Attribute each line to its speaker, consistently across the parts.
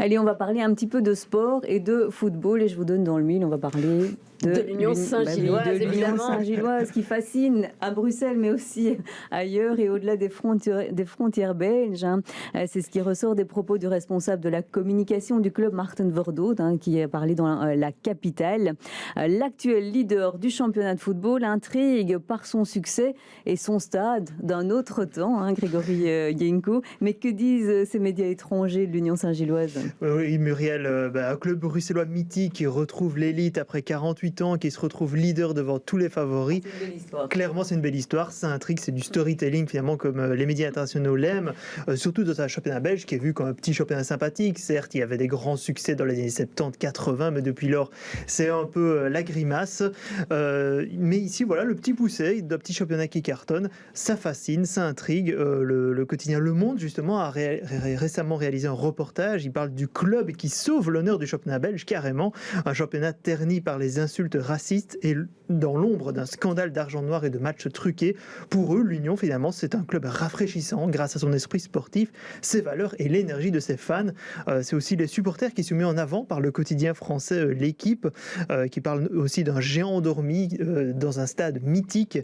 Speaker 1: Allez, on va parler un petit peu de sport et de football et je vous donne dans le mille, on va parler
Speaker 2: de l'Union Saint-Gilloise,
Speaker 1: de l'Union
Speaker 2: évidemment.
Speaker 1: Saint-Gilloise qui fascine à Bruxelles, mais aussi ailleurs et au-delà des frontières belges. C'est ce qui ressort des propos du responsable de la communication du club, Martin Verdood, qui a parlé dans la capitale. L'actuel leader du championnat de football intrigue par son succès et son stade d'un autre temps, Grégory Yenko. Mais que disent ces médias étrangers de l'Union Saint-Gilloise?
Speaker 3: Oui, Muriel, un club bruxellois mythique qui retrouve l'élite après 48 ans, qui se retrouve leader devant tous les favoris.
Speaker 1: C'est une belle histoire.
Speaker 3: Clairement, c'est une belle histoire. Ça intrigue, c'est du storytelling finalement, comme les médias internationaux l'aiment, surtout dans un championnat belge qui est vu comme un petit championnat sympathique. Certes, il y avait des grands succès dans les années 70-80, mais depuis lors, c'est un peu la grimace. Mais ici, voilà, le petit poussé d'un petit championnat qui cartonne, ça fascine, ça intrigue. Le quotidien Le Monde, justement, a récemment réalisé un reportage. Il parle du club qui sauve l'honneur du championnat belge, carrément. Un championnat terni par les insultes racistes et dans l'ombre d'un scandale d'argent noir et de matchs truqués. Pour eux, l'Union, finalement, c'est un club rafraîchissant grâce à son esprit sportif, ses valeurs et l'énergie de ses fans. C'est aussi les supporters qui sont mis en avant par le quotidien français L'Équipe, qui parle aussi d'un géant endormi dans un stade mythique,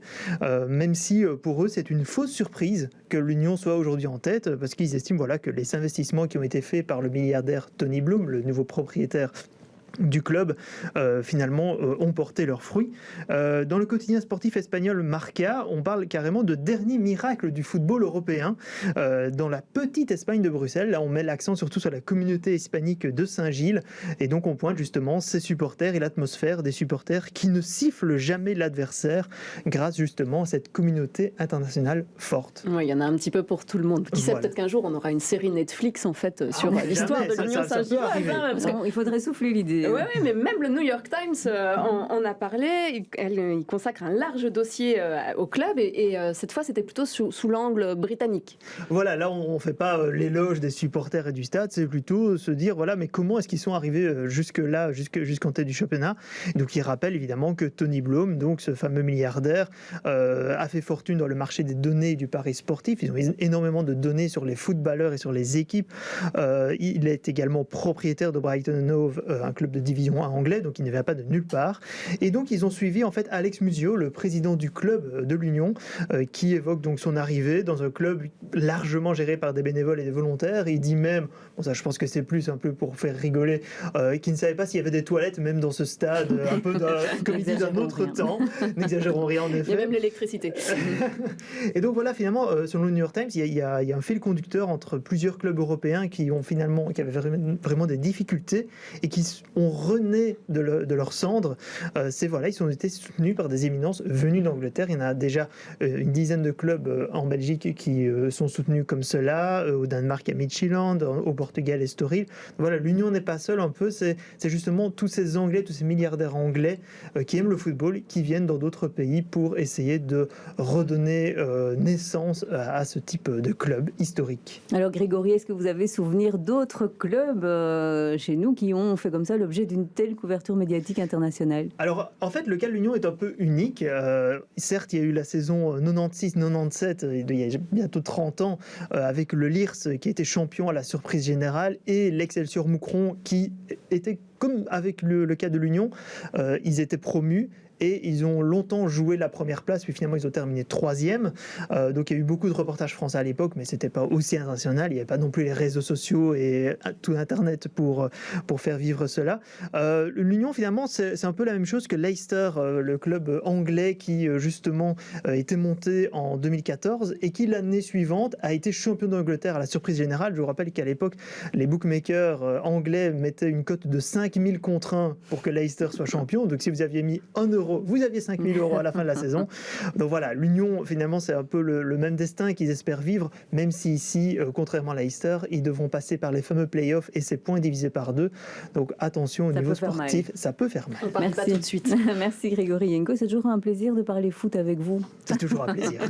Speaker 3: même si pour eux, c'est une fausse surprise que l'Union soit aujourd'hui en tête, parce qu'ils estiment que les investissements qui ont été faits par le milliardaire Tony Bloom, le nouveau propriétaire du club, finalement ont porté leurs fruits. Dans le quotidien sportif espagnol Marca, on parle carrément de dernier miracle du football européen. Dans la petite Espagne de Bruxelles, là on met l'accent surtout sur la communauté hispanique de Saint-Gilles, et donc on pointe justement ces supporters et l'atmosphère des supporters qui ne sifflent jamais l'adversaire grâce justement à cette communauté internationale forte.
Speaker 2: Oui, il y en a un petit peu pour tout le monde. Qui sait,
Speaker 3: Voilà.
Speaker 2: peut-être qu'un jour on aura une série Netflix en fait sur l'histoire de l'Union
Speaker 3: ça peut
Speaker 2: Saint-Gilloise.
Speaker 3: arriver.
Speaker 2: Parce que
Speaker 1: Il faudrait souffler l'idée.
Speaker 2: Oui, mais même le New York Times en a parlé. Il consacre un large dossier au club et cette fois, c'était plutôt sous l'angle britannique.
Speaker 3: Voilà, là, on ne fait pas l'éloge des supporters et du stade, c'est plutôt se dire, mais comment est-ce qu'ils sont arrivés jusque-là, jusqu'en tête du championnat. Donc, il rappelle évidemment que Tony Bloom, donc ce fameux milliardaire, a fait fortune dans le marché des données du pari sportif. Ils ont énormément de données sur les footballeurs et sur les équipes. Il est également propriétaire de Brighton & Hove, un club de division 1 anglais, donc il ne vient pas de nulle part. Et donc ils ont suivi en fait Alex Musio, le président du club de l'Union, qui évoque donc son arrivée dans un club largement géré par des bénévoles et des volontaires. Et il dit même, ça je pense que c'est plus un peu pour faire rigoler, qu'il ne savait pas s'il y avait des toilettes même dans ce stade, un peu comme il dit d'un autre temps. N'exagérons rien en effet.
Speaker 2: Il y a même l'électricité.
Speaker 3: Et donc voilà, finalement, selon le New York Times, il y a un fil conducteur entre plusieurs clubs européens qui avaient vraiment des difficultés et qui ont rené de leurs cendres. Ils ont été soutenus par des éminences venues d'Angleterre. Il y en a déjà une dizaine de clubs en Belgique qui sont soutenus comme cela. Au Danemark, il y a Midtjylland, au Portugal, Estoril. Voilà, l'Union n'est pas seule un peu. C'est justement tous ces Anglais, tous ces milliardaires anglais qui aiment le football, qui viennent dans d'autres pays pour essayer de redonner naissance à ce type de club historique.
Speaker 1: Alors Grégory, est-ce que vous avez souvenir d'autres clubs chez nous qui ont fait comme ça l'objet d'une telle couverture médiatique internationale?
Speaker 3: Alors, en fait, le cas de l'Union est un peu unique. Certes, il y a eu la saison 96-97, il y a bientôt 30 ans, avec le Liers qui était champion à la surprise générale et l'Excelsior Moucron qui était, comme avec le cas de l'Union, ils étaient promus. Et ils ont longtemps joué la première place, puis finalement ils ont terminé 3e. Donc il y a eu beaucoup de reportages français à l'époque, mais c'était pas aussi international. Il n'y avait pas non plus les réseaux sociaux et tout Internet pour faire vivre cela. L'Union finalement c'est un peu la même chose que Leicester, le club anglais qui justement était monté en 2014 et qui l'année suivante a été champion d'Angleterre à la surprise générale. Je vous rappelle qu'à l'époque les bookmakers anglais mettaient une cote de 5000 contre 1 pour que Leicester soit champion. Donc si vous aviez mis 1 euro, vous aviez 5 000 euros à la fin de la saison. Donc voilà, l'Union, finalement, c'est un peu le même destin qu'ils espèrent vivre, même si ici, contrairement à Leicester, ils devront passer par les fameux playoffs et ces points divisés par 2. Donc attention au niveau sportif, ça peut faire mal.
Speaker 2: On parle pas tout de suite.
Speaker 1: Merci Grégory Yenko, c'est toujours un plaisir de parler foot avec vous.
Speaker 3: C'est toujours un plaisir.